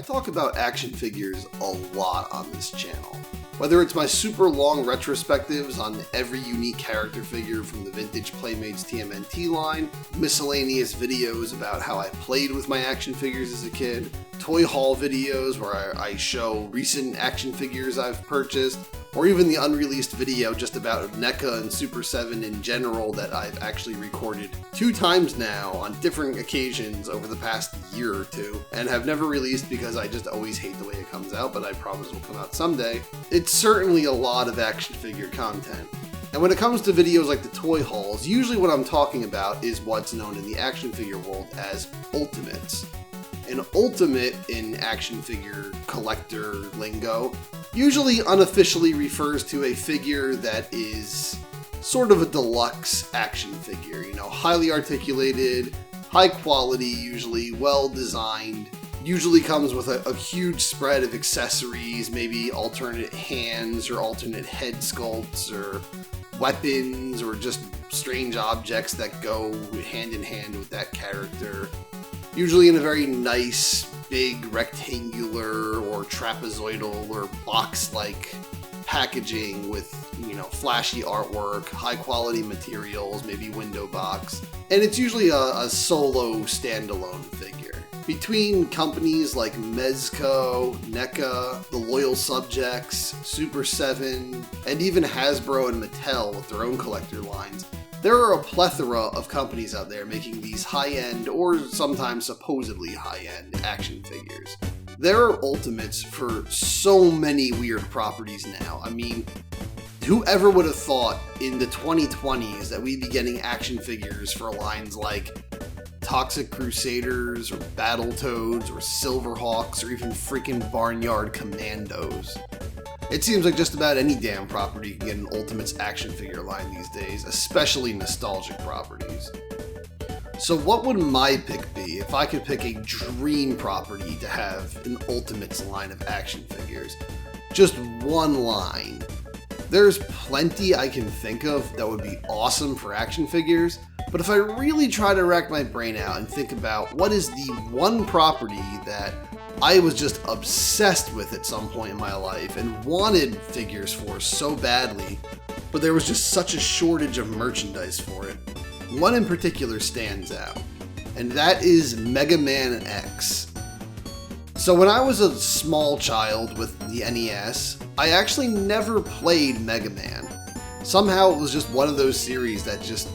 talk about action figures a lot on this channel. Whether it's my super long retrospectives on every unique character figure from the vintage Playmates TMNT line, miscellaneous videos about how I played with my action figures as a kid, toy haul videos where I show recent action figures I've purchased, or even the unreleased video just about NECA and Super 7 in general that I've actually recorded 2 times now on different occasions over the past year or 2, and have never released because I just always hate the way it comes out, but I promise will come out someday. It's certainly a lot of action figure content. And when it comes to videos like the toy hauls, usually what I'm talking about is what's known in the action figure world as ultimates. An ultimate in action figure collector lingo usually unofficially refers to a figure that is sort of a deluxe action figure, highly articulated, high quality, usually well designed, usually comes with a huge spread of accessories, maybe alternate hands or alternate head sculpts or weapons or just strange objects that go hand in hand with that character. Usually in a very nice, big, rectangular, or trapezoidal, or box-like packaging with, flashy artwork, high-quality materials, maybe window box. And it's usually a solo, standalone figure. Between companies like Mezco, NECA, The Loyal Subjects, Super 7, and even Hasbro and Mattel with their own collector lines, there are a plethora of companies out there making these high-end, or sometimes supposedly high-end, action figures. There are ultimates for so many weird properties now. I mean, whoever would have thought in the 2020s that we'd be getting action figures for lines like Toxic Crusaders, or Battletoads, or Silverhawks, or even freaking Barnyard Commandos. It seems like just about any damn property can get an Ultimates action figure line these days, especially nostalgic properties. So what would my pick be if I could pick a dream property to have an Ultimates line of action figures? Just one line. There's plenty I can think of that would be awesome for action figures, but if I really try to rack my brain out and think about what is the one property that I was just obsessed with at some point in my life and wanted figures for so badly, but there was just such a shortage of merchandise for it, one in particular stands out, and that is Mega Man X. So when I was a small child with the NES, I actually never played Mega Man. Somehow it was just one of those series that just,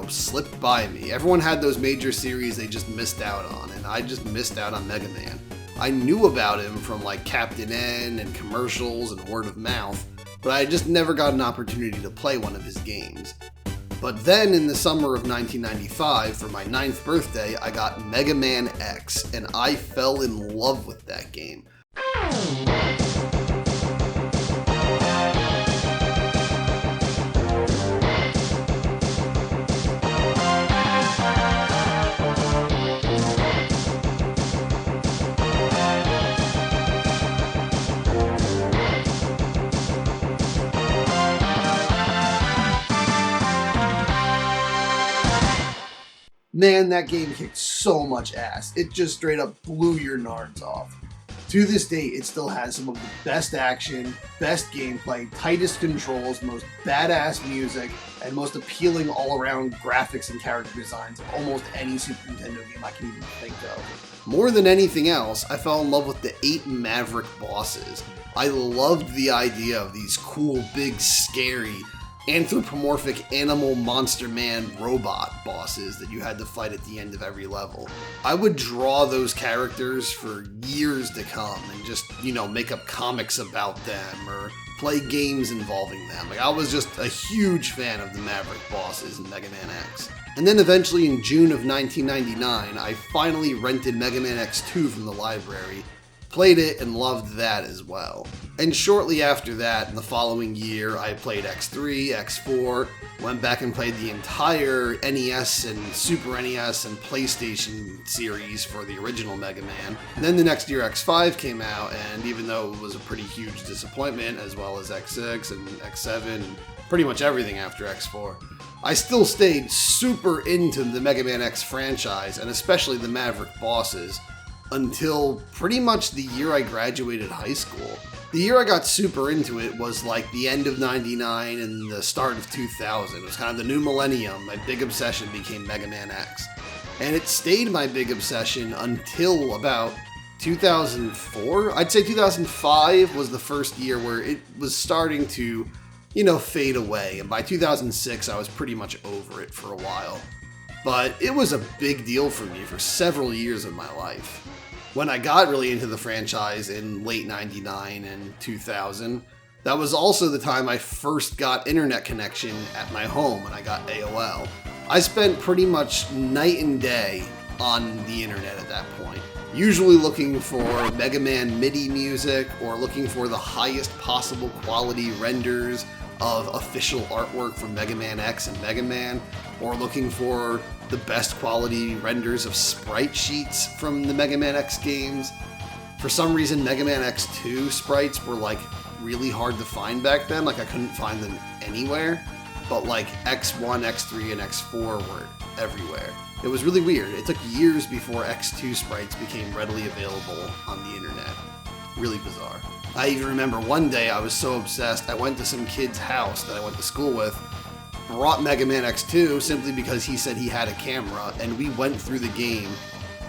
slipped by me. Everyone had those major series they just missed out on, and I just missed out on Mega Man. I knew about him from like Captain N and commercials and word of mouth, but I just never got an opportunity to play one of his games. But then in the summer of 1995, for my 9th birthday, I got Mega Man X, and I fell in love with that game. Man, that game kicked so much ass. It just straight up blew your nards off. To this day, it still has some of the best action, best gameplay, tightest controls, most badass music, and most appealing all-around graphics and character designs of almost any Super Nintendo game I can even think of. More than anything else, I fell in love with the 8 Maverick bosses. I loved the idea of these cool, big, scary, anthropomorphic animal monster man robot bosses that you had to fight at the end of every level. I would draw those characters for years to come and just, make up comics about them or play games involving them. I was just a huge fan of the Maverick bosses in Mega Man X. And then eventually in June of 1999, I finally rented Mega Man X2 from the library, played it, and loved that as well. And shortly after that, in the following year, I played X3, X4, went back and played the entire NES and Super NES and PlayStation series for the original Mega Man. And then the next year, X5 came out, and even though it was a pretty huge disappointment, as well as X6 and X7, and pretty much everything after X4, I still stayed super into the Mega Man X franchise, and especially the Maverick bosses. until pretty much the year I graduated high school. The year I got super into it was like the end of '99 and the start of 2000. It was kind of the new millennium. My big obsession became Mega Man X. And it stayed my big obsession until about 2004. I'd say 2005 was the first year where it was starting to, fade away. And by 2006, I was pretty much over it for a while. But it was a big deal for me for several years of my life. When I got really into the franchise in late 99 and 2000, that was also the time I first got internet connection at my home and I got AOL. I spent pretty much night and day on the internet at that point, usually looking for Mega Man MIDI music or looking for the highest possible quality renders of official artwork from Mega Man X and Mega Man, or looking for the best quality renders of sprite sheets from the Mega Man X games. For some reason, Mega Man X2 sprites were like really hard to find back then, like I couldn't find them anywhere, but like X1, X3, and X4 were everywhere. It was really weird. It took years before X2 sprites became readily available on the internet. Really bizarre. I even remember one day I was so obsessed, I went to some kid's house that I went to school with, brought Mega Man X2 simply because he said he had a camera, and we went through the game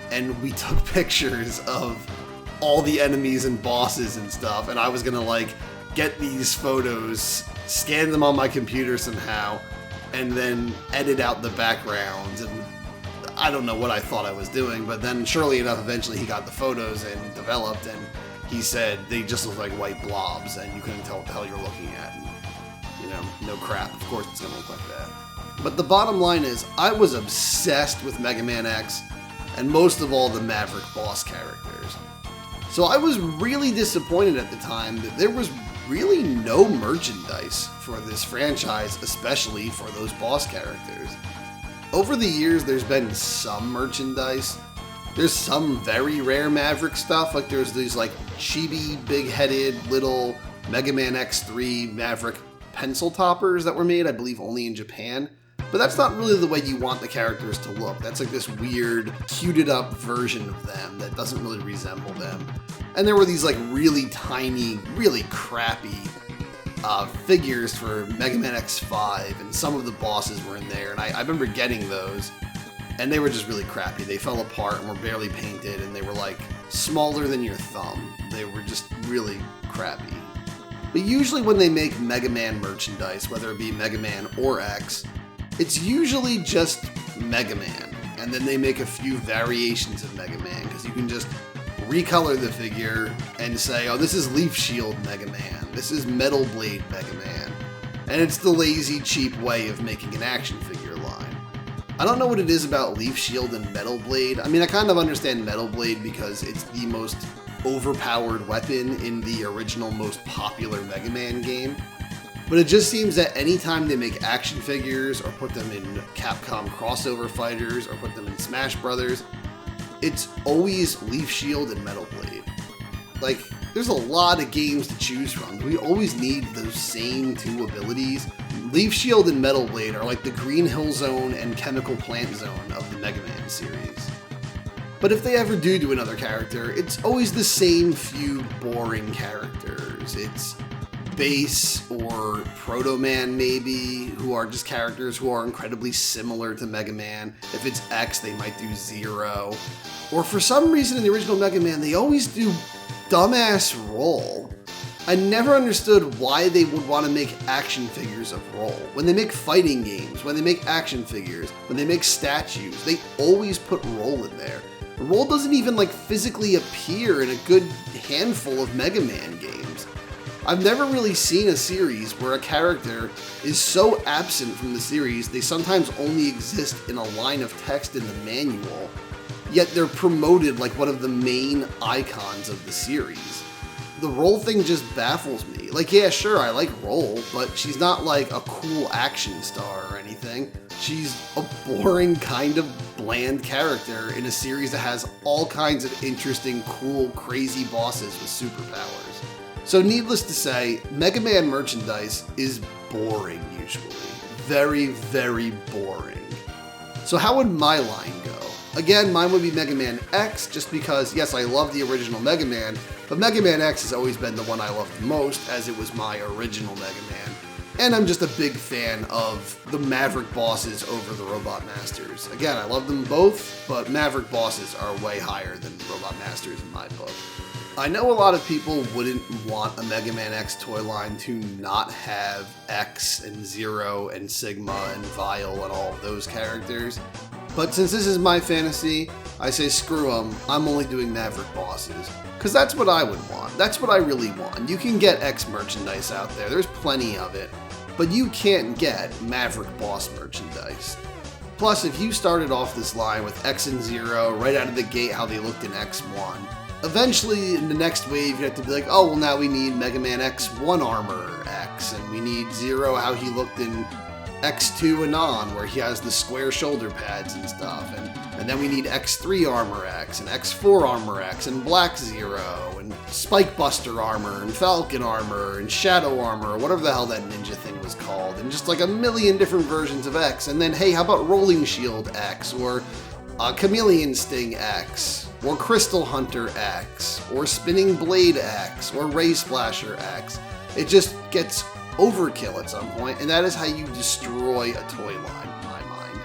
and we took pictures of all the enemies and bosses and stuff, and I was gonna like get these photos, scan them on my computer somehow, and then edit out the backgrounds, and I don't know what I thought I was doing, but then surely enough eventually he got the photos and developed, and he said they just look like white blobs and you couldn't tell what the hell you're looking at. And, no crap, of course it's gonna look like that. But the bottom line is, I was obsessed with Mega Man X, and most of all the Maverick boss characters. So I was really disappointed at the time that there was really no merchandise for this franchise, especially for those boss characters. Over the years, there's been some merchandise. There's some very rare Maverick stuff, like there's these like chibi, big-headed little Mega Man X3 Maverick pencil toppers that were made, I believe, only in Japan. But that's not really the way you want the characters to look. That's like this weird, cuted up version of them that doesn't really resemble them. And there were these like really tiny, really crappy figures for Mega Man X5, and some of the bosses were in there, and I remember getting those, and they were just really crappy. They fell apart and were barely painted, and they were like smaller than your thumb. They were just really crappy. But usually when they make Mega Man merchandise, whether it be Mega Man or X, it's usually just Mega Man, and then they make a few variations of Mega Man, because you can just recolor the figure and say, oh, this is Leaf Shield Mega Man, this is Metal Blade Mega Man, and it's the lazy, cheap way of making an action figure line. I don't know what it is about Leaf Shield and Metal Blade. I mean, I kind of understand Metal Blade because it's the most overpowered weapon in the original, most popular Mega Man game. But it just seems that anytime they make action figures, or put them in Capcom crossover fighters, or put them in Smash Brothers, it's always Leaf Shield and Metal Blade. Like, there's a lot of games to choose from. Do we always need those same two abilities? Leaf Shield and Metal Blade are like the Green Hill Zone and Chemical Plant Zone of the Mega Man series. But if they ever do another character, it's always the same few boring characters. It's Bass or Proto Man maybe, who are just characters who are incredibly similar to Mega Man. If it's X, they might do Zero. Or for some reason in the original Mega Man, they always do dumbass Roll. I never understood why they would want to make action figures of Roll. When they make fighting games, when they make action figures, when they make statues, they always put Roll in there. Roll doesn't even like physically appear in a good handful of Mega Man games. I've never really seen a series where a character is so absent from the series they sometimes only exist in a line of text in the manual, yet they're promoted like one of the main icons of the series. The Roll thing just baffles me. Like, yeah, sure, I like Roll, but she's not like a cool action star or anything. She's a boring, kind of bland character in a series that has all kinds of interesting, cool, crazy bosses with superpowers. So needless to say, Mega Man merchandise is boring usually. Very, very boring. So how would my line go? Again, mine would be Mega Man X, just because, yes, I love the original Mega Man, but Mega Man X has always been the one I loved the most, as it was my original Mega Man. And I'm just a big fan of the Maverick bosses over the Robot Masters. Again, I love them both, but Maverick bosses are way higher than Robot Masters in my book. I know a lot of people wouldn't want a Mega Man X toy line to not have X and Zero and Sigma and Vile and all of those characters, but since this is my fantasy, I say screw them, I'm only doing Maverick bosses. Because that's what I would want. That's what I really want. You can get X merchandise out there, there's plenty of it, but you can't get Maverick boss merchandise. Plus, if you started off this line with X and Zero right out of the gate how they looked in X1, eventually in the next wave you have to be like, oh well, now we need Mega Man X1 Armor X, and we need Zero how he looked in X2 and on, where he has the square shoulder pads and stuff, and then we need X3 Armor X, and X4 Armor X, and Black Zero, and Spike Buster Armor, and Falcon Armor, and Shadow Armor, or whatever the hell that ninja thing was called, and just like a million different versions of X, and then hey, how about Rolling Shield X, or Chameleon Sting X, or Crystal Hunter X, or Spinning Blade X, or Ray Splasher X. It just gets overkill at some point, and that is how you destroy a toy line in my mind.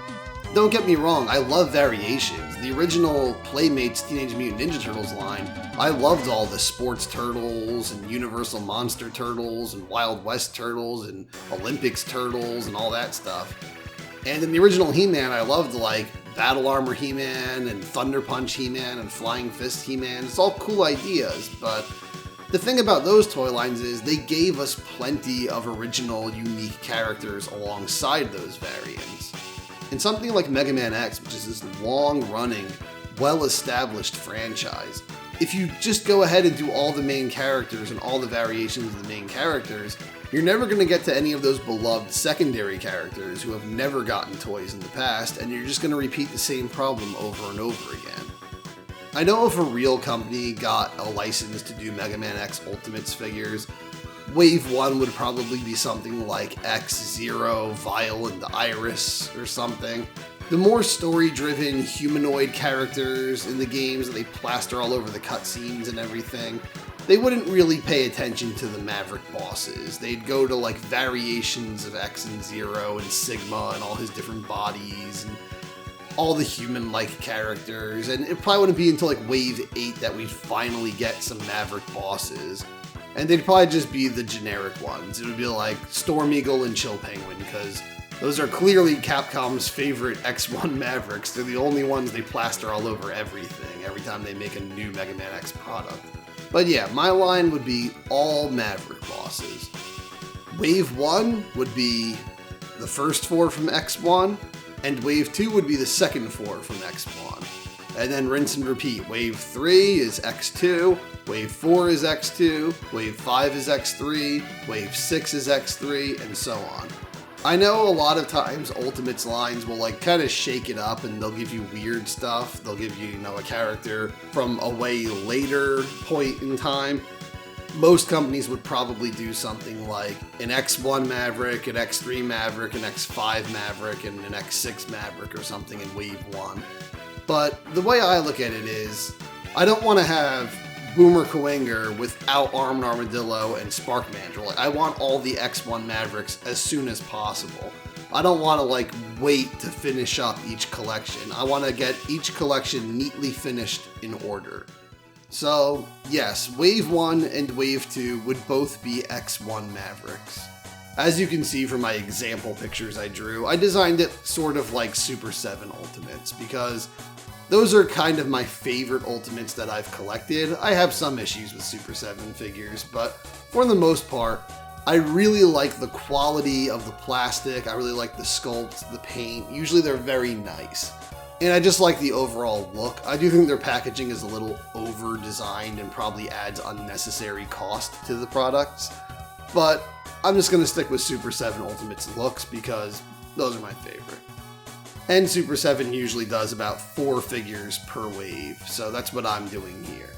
Don't get me wrong, I love variations. The original Playmates Teenage Mutant Ninja Turtles line, I loved all the Sports Turtles and Universal Monster Turtles and Wild West Turtles and Olympics Turtles and all that stuff. And in the original He-Man, I loved like Battle Armor He-Man and Thunder Punch He-Man and Flying Fist He-Man. It's all cool ideas, but the thing about those toy lines is they gave us plenty of original, unique characters alongside those variants. In something like Mega Man X, which is this long-running, well-established franchise, if you just go ahead and do all the main characters and all the variations of the main characters, you're never going to get to any of those beloved secondary characters who have never gotten toys in the past, and you're just going to repeat the same problem over and over again. I know if a real company got a license to do Mega Man X Ultimates figures, Wave 1 would probably be something like X-Zero, Vile, and Iris or something. The more story-driven humanoid characters in the games that they plaster all over the cutscenes and everything, they wouldn't really pay attention to the Maverick bosses. They'd go to like variations of X and Zero and Sigma and all his different bodies and all the human-like characters, and it probably wouldn't be until like Wave 8 that we'd finally get some Maverick bosses. And they'd probably just be the generic ones. It would be like Storm Eagle and Chill Penguin, because those are clearly Capcom's favorite X1 Mavericks. They're the only ones they plaster all over everything every time they make a new Mega Man X product. But yeah, my line would be all Maverick bosses. Wave 1 would be the first 4 from X1, and Wave 2 would be the second 4 from X1. And then rinse and repeat. Wave 3 is X2, Wave 4 is X2, Wave 5 is X3, Wave 6 is X3, and so on. I know a lot of times Ultimates lines will like kind of shake it up and they'll give you weird stuff. They'll give you, a character from a way later point in time. Most companies would probably do something like an X1 Maverick, an X3 Maverick, an X5 Maverick, and an X6 Maverick or something in Wave 1. But the way I look at it is, I don't want to have Boomer Kuwanger without Armed Armadillo and Spark Mandrill. I want all the X1 Mavericks as soon as possible. I don't want to wait to finish up each collection. I want to get each collection neatly finished in order. So yes, Wave 1 and Wave 2 would both be X1 Mavericks. As you can see from my example pictures I drew, I designed it sort of like Super 7 Ultimates, because those are kind of my favorite Ultimates that I've collected. I have some issues with Super 7 figures, but for the most part, I really like the quality of the plastic, I really like the sculpt, the paint. Usually they're very nice. And I just like the overall look. I do think their packaging is a little over-designed and probably adds unnecessary cost to the products. But I'm just going to stick with Super 7 Ultimate's looks because those are my favorite. And Super 7 usually does about 4 figures per wave, so that's what I'm doing here.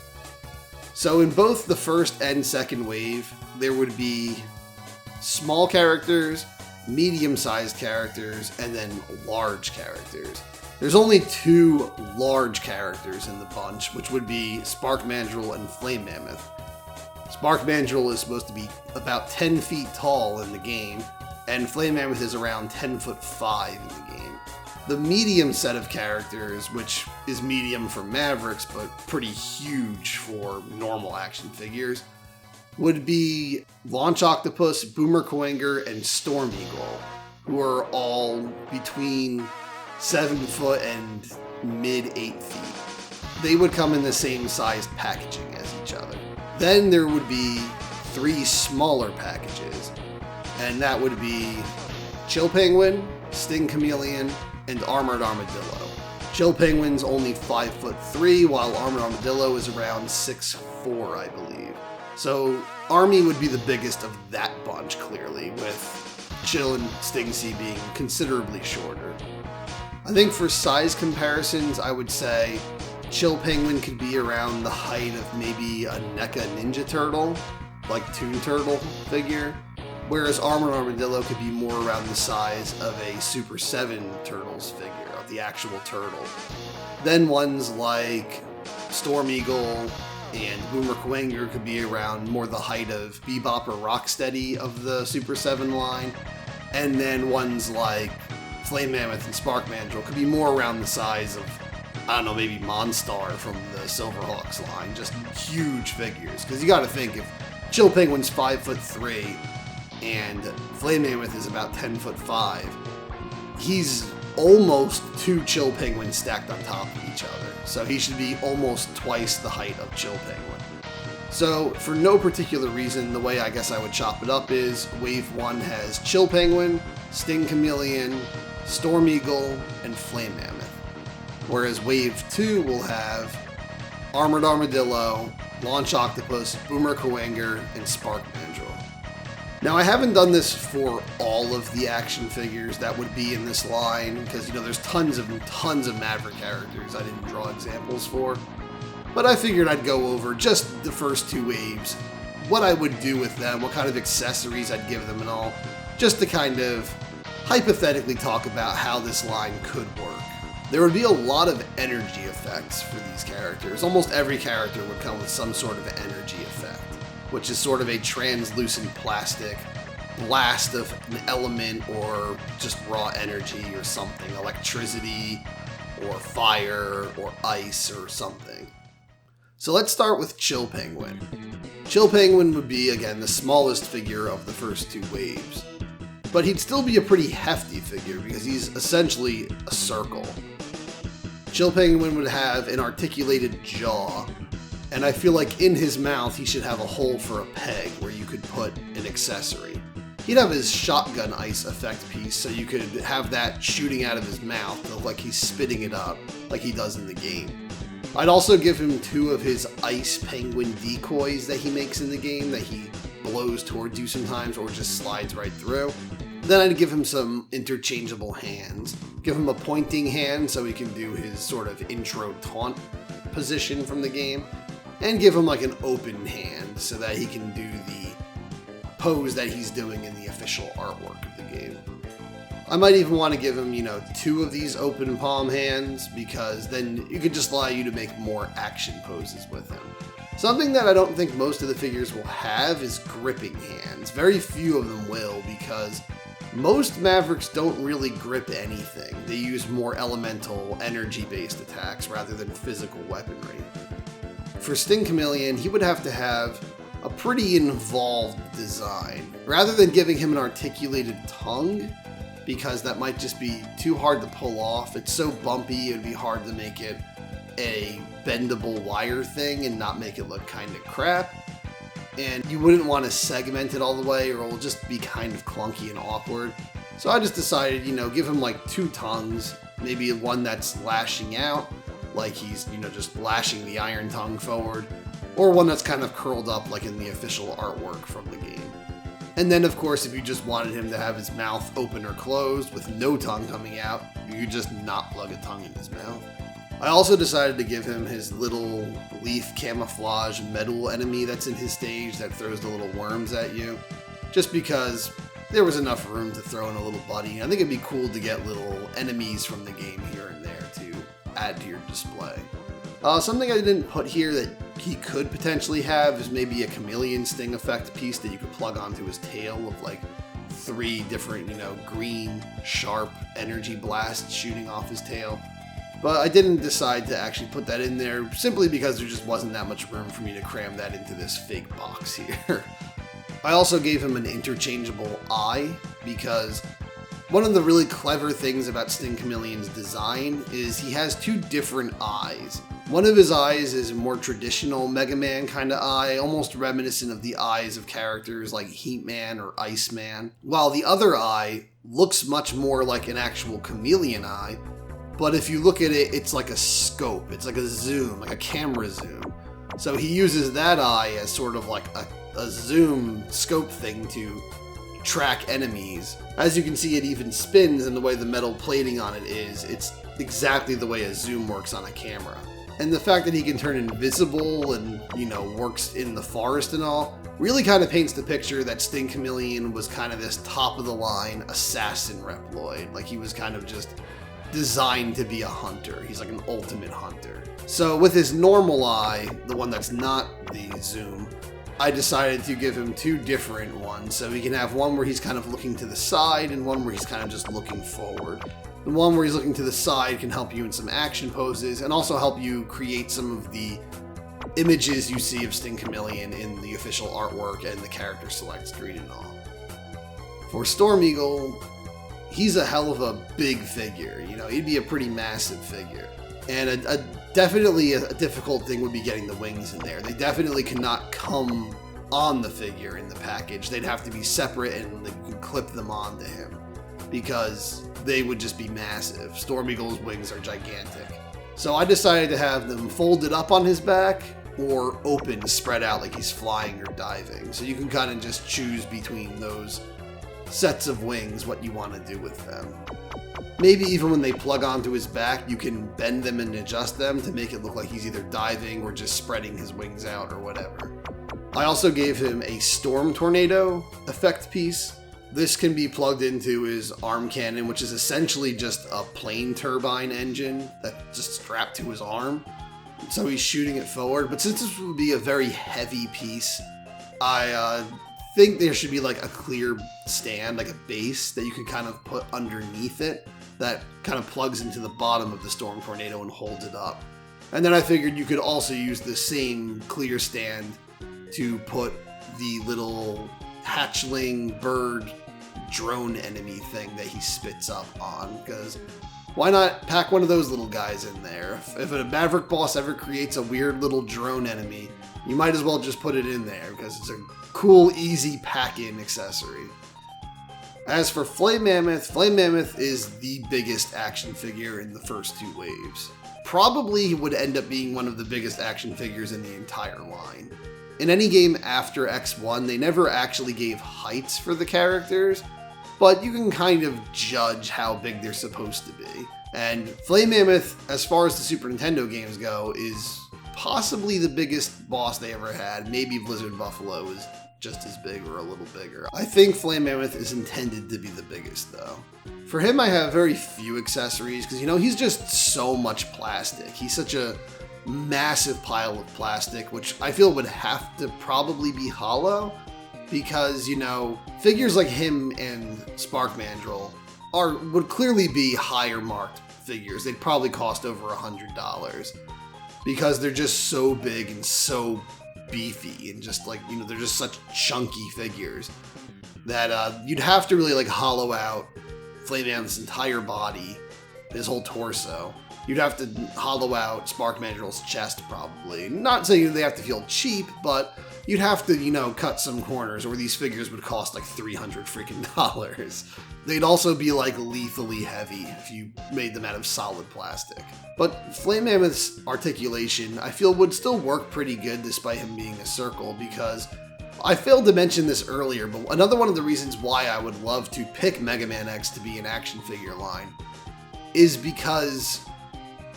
So in both the first and second wave, there would be small characters, medium-sized characters, and then large characters. There's only two large characters in the bunch, which would be Spark Mandrill and Flame Mammoth. Spark Mandrill is supposed to be about 10 feet tall in the game, and Flame Mammoth is around 10'5" in the game. The medium set of characters, which is medium for Mavericks but pretty huge for normal action figures, would be Launch Octopus, Boomer Kuwanger, and Storm Eagle, who are all between 7 foot and mid 8 feet. They would come in the same sized packaging as each other. Then there would be 3 smaller packages, and that would be Chill Penguin, Sting Chameleon, and Armored Armadillo. Chill Penguin's only 5'3", while Armored Armadillo is around 6'4", I believe. So Army would be the biggest of that bunch, clearly, with Chill and Stingsy being considerably shorter. I think for size comparisons, I would say Chill Penguin could be around the height of maybe a NECA Ninja Turtle, like Toon Turtle figure, whereas Armored Armadillo could be more around the size of a Super 7 Turtles figure, of the actual turtle. Then ones like Storm Eagle and Boomer Kuwanger could be around more the height of Bebop or Rocksteady of the Super 7 line, and then ones like Flame Mammoth and Spark Mandrill could be more around the size of, I don't know, maybe Monstar from the Silverhawks line. Just huge figures. Because you gotta think, if Chill Penguin's 5'3", and Flame Mammoth is about 10'5", he's almost 2 Chill Penguins stacked on top of each other. So he should be almost twice the height of Chill Penguin. So for no particular reason, the way I guess I would chop it up is Wave 1 has Chill Penguin, Sting Chameleon, Storm Eagle, and Flame Mammoth. Whereas Wave 2 will have Armored Armadillo, Launch Octopus, Boomer Kuwanger, and Spark Mandrill. Now, I haven't done this for all of the action figures that would be in this line, because, there's tons of Maverick characters I didn't draw examples for. But I figured I'd go over just the first 2 waves, what I would do with them, what kind of accessories I'd give them and all, just to kind of hypothetically talk about how this line could work. There would be a lot of energy effects for these characters. Almost every character would come with some sort of energy effect, which is sort of a translucent plastic blast of an element or just raw energy or something, electricity or fire or ice or something. So let's start with Chill Penguin. Chill Penguin would be, again, the smallest figure of the first 2 waves. But he'd still be a pretty hefty figure because he's essentially a circle. Chill Penguin would have an articulated jaw, and I feel like in his mouth he should have a hole for a peg where you could put an accessory. He'd have his shotgun ice effect piece, so you could have that shooting out of his mouth to look like he's spitting it up, like he does in the game. I'd also give him 2 of his ice penguin decoys that he makes in the game that he blows towards you sometimes or just slides right through. Then I'd give him some interchangeable hands. Give him a pointing hand so he can do his sort of intro taunt position from the game. And give him like an open hand so that he can do the pose that he's doing in the official artwork of the game. I might even want to give him, 2 of these open palm hands, because then it could just allow you to make more action poses with him. Something that I don't think most of the figures will have is gripping hands. Very few of them will, because most Mavericks don't really grip anything. They use more elemental, energy-based attacks rather than physical weaponry. For Sting Chameleon, he would have to have a pretty involved design. Rather than giving him an articulated tongue, because that might just be too hard to pull off. It's so bumpy, it would be hard to make it a bendable wire thing and not make it look kind of crap. And you wouldn't want to segment it all the way, or it'll just be kind of clunky and awkward. So I just decided, give him like 2 tongues, maybe one that's lashing out, like he's, just lashing the iron tongue forward, or one that's kind of curled up like in the official artwork from the game. And then, of course, if you just wanted him to have his mouth open or closed with no tongue coming out, you could just not plug a tongue in his mouth. I also decided to give him his little leaf camouflage metal enemy that's in his stage that throws the little worms at you, just because there was enough room to throw in a little buddy. I think it'd be cool to get little enemies from the game here and there, add to your display. Something I didn't put here that he could potentially have is maybe a chameleon sting effect piece that you could plug onto his tail of like 3 different, green, sharp energy blasts shooting off his tail. But I didn't decide to actually put that in there simply because there just wasn't that much room for me to cram that into this fake box here. I also gave him an interchangeable eye because one of the really clever things about Sting Chameleon's design is he has 2 different eyes. One of his eyes is a more traditional Mega Man kind of eye, almost reminiscent of the eyes of characters like Heat Man or Iceman, while the other eye looks much more like an actual chameleon eye, but if you look at it, it's like a scope, it's like a zoom, like a camera zoom. So he uses that eye as sort of like a zoom scope thing to track enemies. As you can see, it even spins, and the way the metal plating on it is, it's exactly the way a zoom works on a camera. And the fact that he can turn invisible and, works in the forest and all, really kind of paints the picture that Sting Chameleon was kind of this top-of-the-line assassin Reploid. Like, he was kind of just designed to be a hunter. He's like an ultimate hunter. So with his normal eye, the one that's not the zoom, I decided to give him 2 different ones. So he can have one where he's kind of looking to the side and one where he's kind of just looking forward. The one where he's looking to the side can help you in some action poses and also help you create some of the images you see of Sting Chameleon in the official artwork and the character select screen and all. For Storm Eagle, he's a hell of a big figure. He'd be a pretty massive figure. And definitely a difficult thing would be getting the wings in there. They definitely cannot come on the figure in the package. They'd have to be separate and you can clip them onto him because they would just be massive. Storm Eagle's wings are gigantic. So I decided to have them folded up on his back or open, spread out like he's flying or diving. So you can kind of just choose between those sets of wings what you want to do with them. Maybe even when they plug onto his back, you can bend them and adjust them to make it look like he's either diving or just spreading his wings out or whatever. I also gave him a Storm Tornado effect piece. This can be plugged into his arm cannon, which is essentially just a plane turbine engine that's just strapped to his arm. So he's shooting it forward. But since this would be a very heavy piece, I think there should be like a clear stand, like a base that you can kind of put underneath it that kind of plugs into the bottom of the Storm Tornado and holds it up. And then I figured you could also use the same clear stand to put the little hatchling bird drone enemy thing that he spits up on, because why not pack one of those little guys in there? If a Maverick boss ever creates a weird little drone enemy, you might as well just put it in there because it's a cool, easy pack-in accessory. As for Flame Mammoth is the biggest action figure in the first 2 waves. Probably would end up being one of the biggest action figures in the entire line. In any game after X1, they never actually gave heights for the characters, but you can kind of judge how big they're supposed to be. And Flame Mammoth, as far as the Super Nintendo games go, is possibly the biggest boss they ever had. Maybe Blizzard Buffalo is just as big or a little bigger. I think Flame Mammoth is intended to be the biggest, though. For him, I have very few accessories, because, he's just so much plastic. He's such a massive pile of plastic, which I feel would have to probably be hollow, because, figures like him and Spark Mandrill would clearly be higher marked figures. They'd probably cost over $100, because they're just so big and so beefy and just like, they're just such chunky figures that you'd have to really like hollow out Flame Mammoth's entire body, his whole torso. You'd have to hollow out Spark Mandrill's chest, probably. Not saying they have to feel cheap, but you'd have to, cut some corners, or these figures would cost like $300 freaking dollars. They'd also be like lethally heavy if you made them out of solid plastic. But Flame Mammoth's articulation, I feel, would still work pretty good despite him being a circle, because I failed to mention this earlier, but another one of the reasons why I would love to pick Mega Man X to be an action figure line is because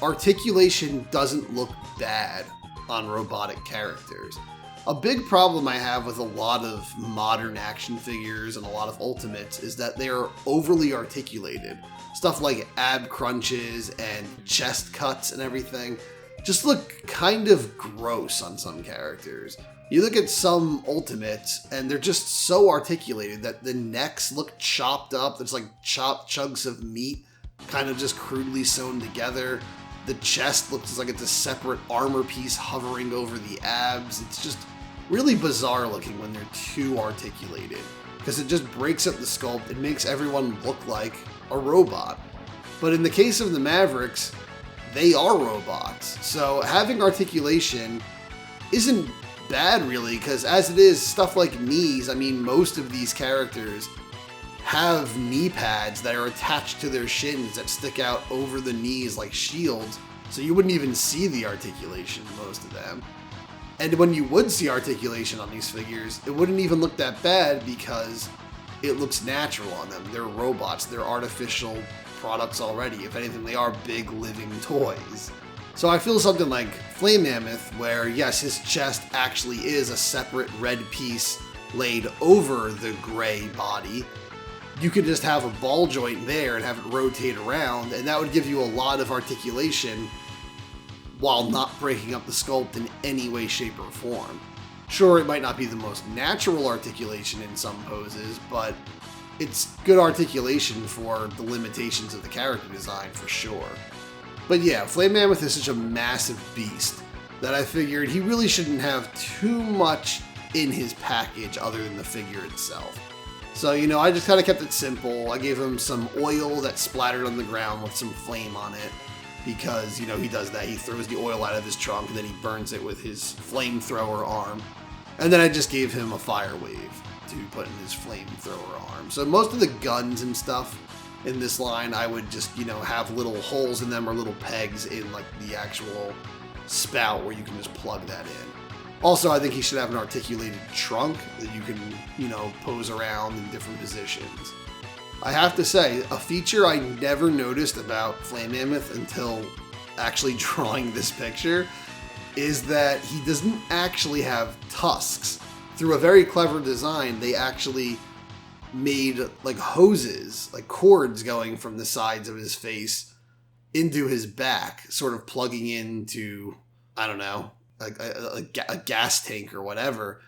articulation doesn't look bad on robotic characters. A big problem I have with a lot of modern action figures and a lot of Ultimates is that they are overly articulated. Stuff like ab crunches and chest cuts and everything just look kind of gross on some characters. You look at some Ultimates and they're just so articulated that the necks look chopped up. There's like chopped chunks of meat kind of just crudely sewn together. The chest looks like it's a separate armor piece hovering over the abs. It's just really bizarre looking when they're too articulated, because it just breaks up the sculpt. It makes everyone look like a robot. But in the case of the Mavericks, they are robots. So having articulation isn't bad really, because as it is, stuff like knees, I mean, most of these characters have knee pads that are attached to their shins that stick out over the knees like shields, so you wouldn't even see the articulation in most of them. And when you would see articulation on these figures, it wouldn't even look that bad because it looks natural on them. They're robots, they're artificial products already. If anything, they are big living toys. So I feel something like Flame Mammoth, where yes, his chest actually is a separate red piece laid over the gray body. You could just have a ball joint there and have it rotate around, and that would give you a lot of articulation while not breaking up the sculpt in any way, shape, or form. Sure, it might not be the most natural articulation in some poses, but it's good articulation for the limitations of the character design for sure. But yeah, Flame Mammoth is such a massive beast that I figured he really shouldn't have too much in his package other than the figure itself. So, you know, I just kind of kept it simple. I gave him some oil that splattered on the ground with some flame on it, because, you know, he does that. He throws the oil out of his trunk and then he burns it with his flamethrower arm. And then I just gave him a fire wave to put in his flamethrower arm. So most of the guns and stuff in this line, I would just, you know, have little holes in them or little pegs in like the actual spout where you can just plug that in. Also, I think he should have an articulated trunk that you can, you know, pose around in different positions. I have to say, a feature I never noticed about Flame Mammoth until actually drawing this picture is that he doesn't actually have tusks. Through a very clever design, they actually made like hoses, like cords going from the sides of his face into his back, sort of plugging into, I don't know, a gas tank or whatever.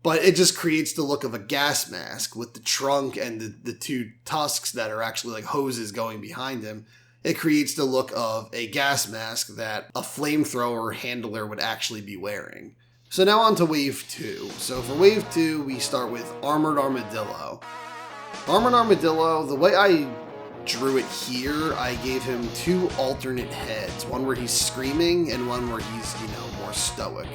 But it just creates the look of a gas mask with the trunk and the two tusks that are actually like hoses going behind him. It creates the look of a gas mask that a flamethrower handler would actually be wearing. So now on to Wave 2. So for Wave 2, we start with Armored Armadillo. Armored Armadillo, the way I drew it here, I gave him two alternate heads. One where he's screaming and one where he's, you know, more stoic.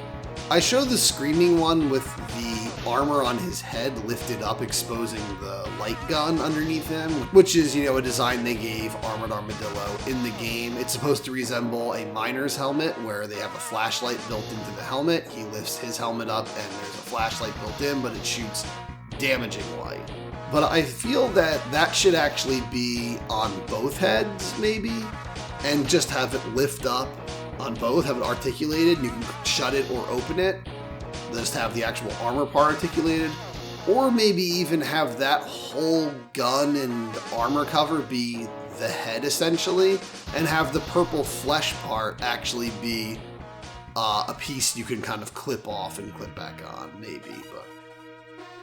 I show the screaming one with the armor on his head lifted up, exposing the light gun underneath him, which is, you know, a design they gave Armored Armadillo in the game. It's supposed to resemble a miner's helmet where they have a flashlight built into the helmet. He lifts his helmet up and there's a flashlight built in, but it shoots damaging light. But I feel that that should actually be on both heads, maybe, and just have it lift up on both, have it articulated. You can shut it or open it, just have the actual armor part articulated, or maybe even have that whole gun and armor cover be the head essentially, and have the purple flesh part actually be a piece you can kind of clip off and clip back on, maybe. But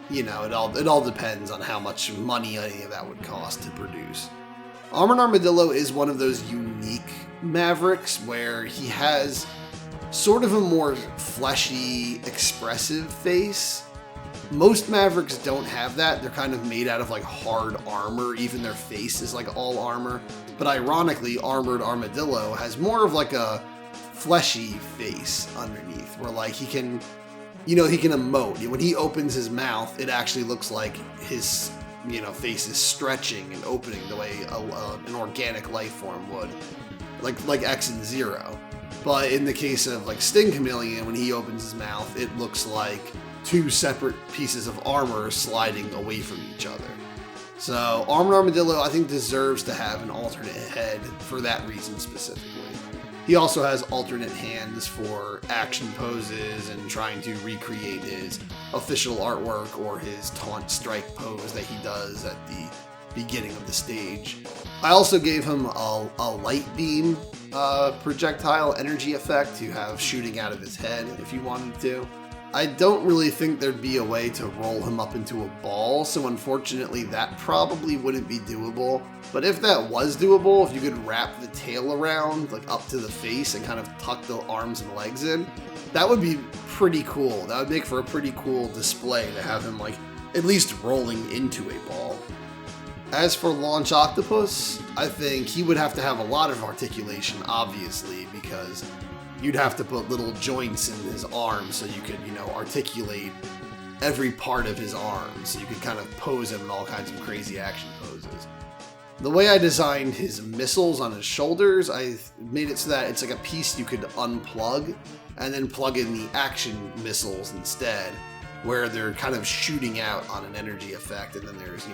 you know, it all depends on how much money any of that would cost to produce. Armored Armadillo is one of those unique Mavericks where he has sort of a more fleshy, expressive face. Most Mavericks don't have that. They're kind of made out of like hard armor. Even their face is like all armor. But ironically, Armored Armadillo has more of like a fleshy face underneath, where like he can, you know, he can emote. When he opens his mouth, it actually looks like his, you know, face is stretching and opening the way an organic life form would, like X and Zero. But in the case of like Sting Chameleon, when he opens his mouth, it looks like two separate pieces of armor sliding away from each other. So Armored Armadillo, I think, deserves to have an alternate head for that reason specifically. He also has alternate hands for action poses and trying to recreate his official artwork or his taunt strike pose that he does at the beginning of the stage. I also gave him a light beam projectile energy effect to have shooting out of his head if you wanted to. I don't really think there'd be a way to roll him up into a ball, so unfortunately that probably wouldn't be doable. But if that was doable, if you could wrap the tail around, like up to the face and kind of tuck the arms and legs in, that would be pretty cool. That would make for a pretty cool display to have him like at least rolling into a ball. As for Launch Octopus, I think he would have to have a lot of articulation, obviously, because you'd have to put little joints in his arms so you could, articulate every part of his arms. So you could kind of pose him in all kinds of crazy action poses. The way I designed his missiles on his shoulders, I made it so that it's like a piece you could unplug and then plug in the action missiles instead, where they're kind of shooting out on an energy effect, and then there's,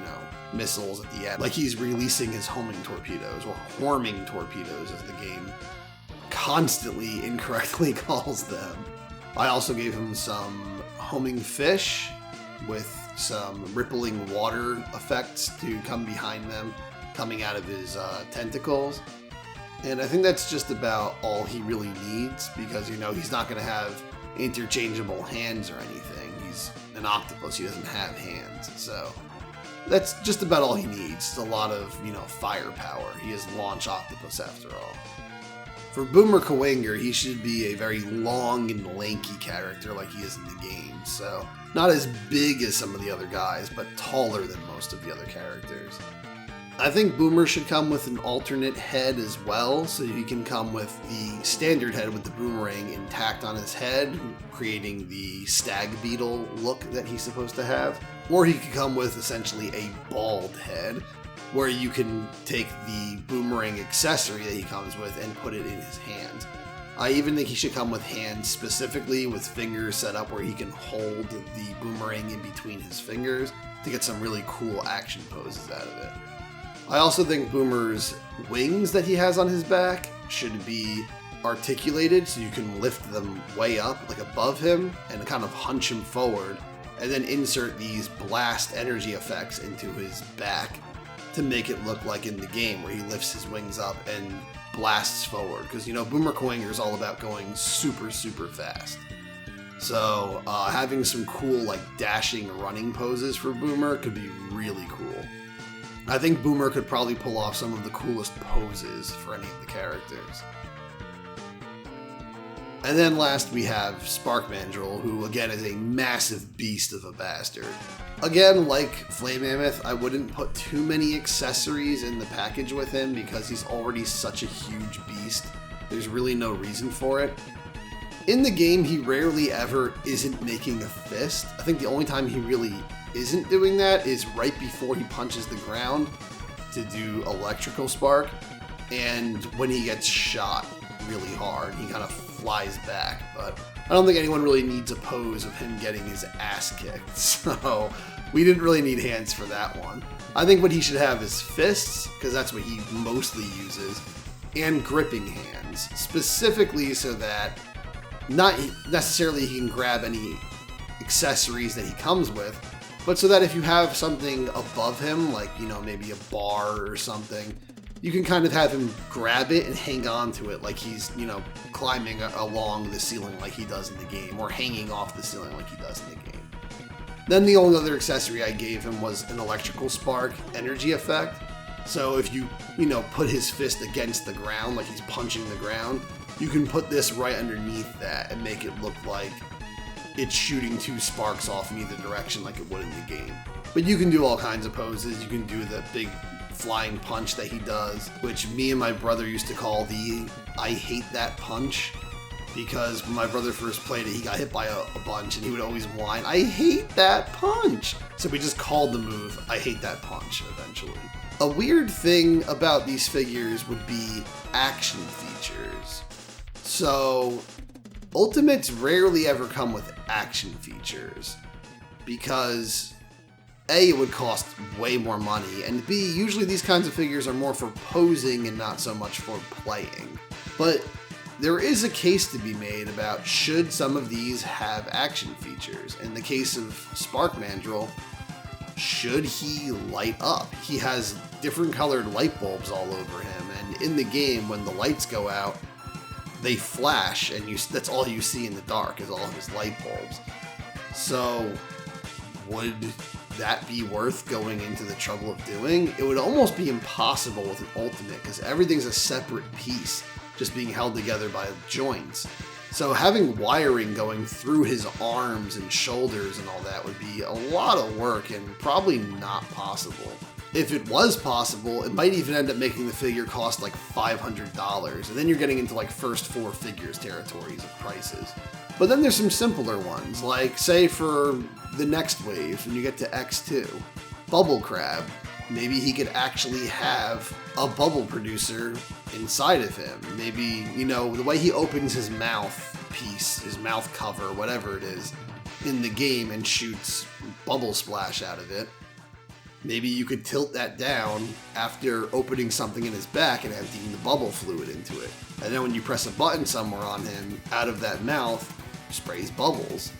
missiles at the end. Like he's releasing his homing torpedoes, or horming torpedoes as the game constantly incorrectly calls them. I also gave him some homing fish with some rippling water effects to come behind them, coming out of his tentacles. And I think that's just about all he really needs, because, he's not going to have interchangeable hands or anything. He's an octopus, he doesn't have hands, so that's just about all he needs. It's a lot of, firepower. He is Launch Octopus after all. For Boomer Kuwanger, he should be a very long and lanky character like he is in the game, so not as big as some of the other guys, but taller than most of the other characters. I think Boomer should come with an alternate head as well, so he can come with the standard head with the boomerang intact on his head, creating the stag beetle look that he's supposed to have. Or he could come with essentially a bald head, where you can take the boomerang accessory that he comes with and put it in his hands. I even think he should come with hands specifically with fingers set up where he can hold the boomerang in between his fingers to get some really cool action poses out of it. I also think Boomer's wings that he has on his back should be articulated so you can lift them way up, like above him, and kind of hunch him forward, and then insert these blast energy effects into his back to make it look like in the game where he lifts his wings up and blasts forward. Because, Boomer Kuwanger is all about going super, super fast. So having some cool, like, dashing running poses for Boomer could be really cool. I think Boomer could probably pull off some of the coolest poses for any of the characters. And then last we have Spark Mandrill, who again is a massive beast of a bastard. Again, like Flame Mammoth, I wouldn't put too many accessories in the package with him because he's already such a huge beast. There's really no reason for it. In the game, he rarely ever isn't making a fist. I think the only time he really isn't doing that is right before he punches the ground to do electrical spark, and when he gets shot really hard, he kind of flies back. But I don't think anyone really needs a pose of him getting his ass kicked, so we didn't really need hands for that one. I think what he should have is fists, because that's what he mostly uses, and gripping hands, specifically so that not necessarily he can grab any accessories that he comes with, but so that if you have something above him, like, maybe a bar or something, you can kind of have him grab it and hang on to it like he's, climbing along the ceiling like he does in the game, or hanging off the ceiling like he does in the game. Then the only other accessory I gave him was an electrical spark energy effect. So if you, put his fist against the ground like he's punching the ground, you can put this right underneath that and make it look like it's shooting two sparks off in either direction like it would in the game. But you can do all kinds of poses. You can do the big flying punch that he does, which me and my brother used to call the I hate that punch, because when my brother first played it, he got hit by a bunch and he would always whine, I hate that punch. So we just called the move I hate that punch eventually. A weird thing about these figures would be action features. So Ultimates rarely ever come with action features because A, it would cost way more money, and B, usually these kinds of figures are more for posing and not so much for playing. But there is a case to be made about should some of these have action features. In the case of Spark Mandrill, should he light up? He has different colored light bulbs all over him, and in the game, when the lights go out, they flash, and that's all you see in the dark is all of his light bulbs. So, would that be worth going into the trouble of doing? It would almost be impossible with an ultimate, because everything's a separate piece, just being held together by joints. So having wiring going through his arms and shoulders and all that would be a lot of work and probably not possible. If it was possible, it might even end up making the figure cost like $500, and then you're getting into like first four figures territories of prices. But then there's some simpler ones, like say for the next wave, when you get to X2, Bubble Crab. Maybe he could actually have a bubble producer inside of him. Maybe, you know, the way he opens his mouth piece, his mouth cover, whatever it is, in the game and shoots bubble splash out of it. Maybe you could tilt that down after opening something in his back and emptying the bubble fluid into it. And then when you press a button somewhere on him, out of that mouth sprays bubbles.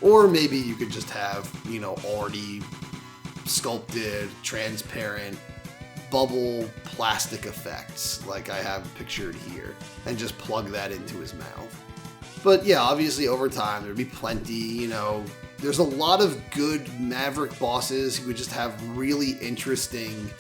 Or maybe you could just have, you know, already sculpted, transparent, bubble plastic effects like I have pictured here, and just plug that into his mouth. But yeah, obviously over time there'd be plenty, you know, there's a lot of good Maverick bosses who would just have really interesting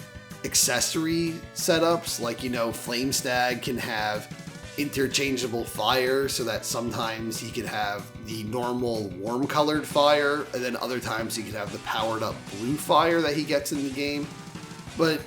accessory setups, like, you know, Flamestag can have interchangeable fire so that sometimes he could have the normal warm colored fire and then other times he could have the powered up blue fire that he gets in the game. But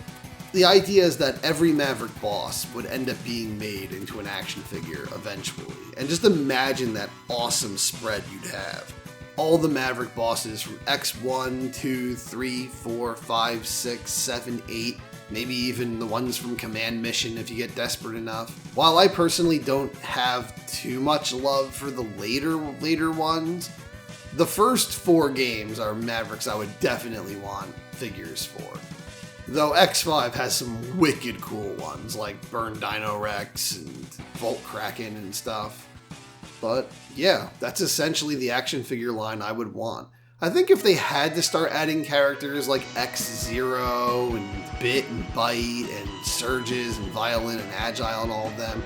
the idea is that every Maverick boss would end up being made into an action figure eventually. And just imagine that awesome spread you'd have. All the Maverick bosses from X1, 2, 3, 4, 5, 6, 7, 8, maybe even the ones from Command Mission if you get desperate enough. While I personally don't have too much love for the later ones, the first 4 games are Mavericks I would definitely want figures for. Though X5 has some wicked cool ones like Burn Dino Rex and Volt Kraken and stuff. But yeah, that's essentially the action figure line I would want. I think if they had to start adding characters like X-Zero and Bit and Bite and Surges and Violin and Agile and all of them,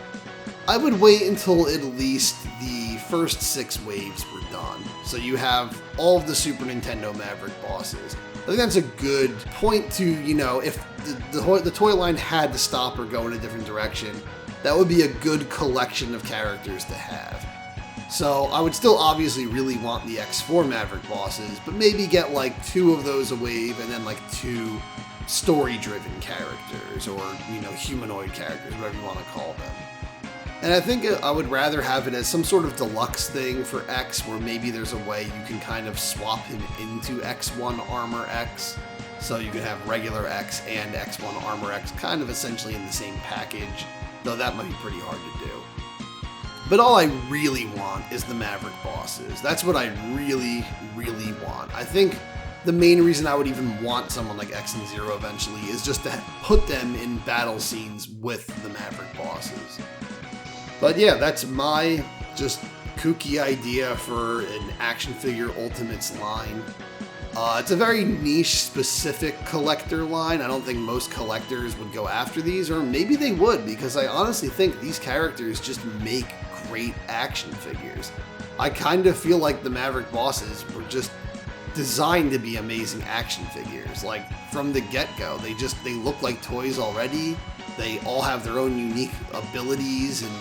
I would wait until at least the first 6 waves were done. So you have all of the Super Nintendo Maverick bosses. I think that's a good point to, you know, if the toy line had to stop or go in a different direction, that would be a good collection of characters to have. So I would still obviously really want the X4 Maverick bosses, but maybe get like 2 of those a wave and then like 2 story-driven characters, or, you know, humanoid characters, whatever you want to call them. And I think I would rather have it as some sort of deluxe thing for X, where maybe there's a way you can kind of swap him into X1 Armor X, so you can have regular X and X1 Armor X kind of essentially in the same package, though that might be pretty hard to do. But all I really want is the Maverick bosses. That's what I really, really want. I think the main reason I would even want someone like X and Zero eventually is just to put them in battle scenes with the Maverick bosses. But yeah, that's my just kooky idea for an action figure Ultimates line. It's a very niche specific collector line. I don't think most collectors would go after these, or maybe they would, because I honestly think these characters just make great action figures. I kind of feel like the Maverick bosses were just designed to be amazing action figures. Like from the get-go, they look like toys already. They all have their own unique abilities and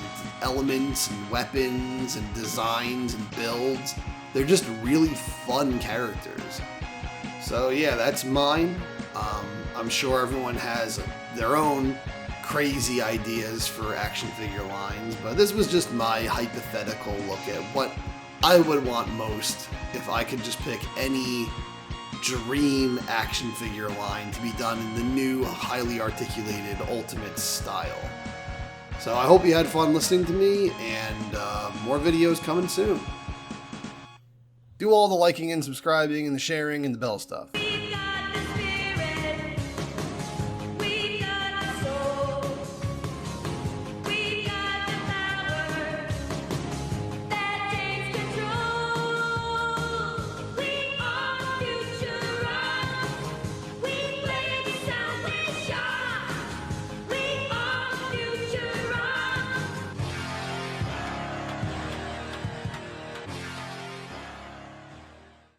elements and weapons and designs and builds. They're just really fun characters. So yeah, that's mine. I'm sure everyone has their own crazy ideas for action figure lines, but this was just my hypothetical look at what I would want most if I could just pick any dream action figure line to be done in the new, highly articulated Ultimates style. So I hope you had fun listening to me, and more videos coming soon. Do all the liking and subscribing and the sharing and the bell stuff.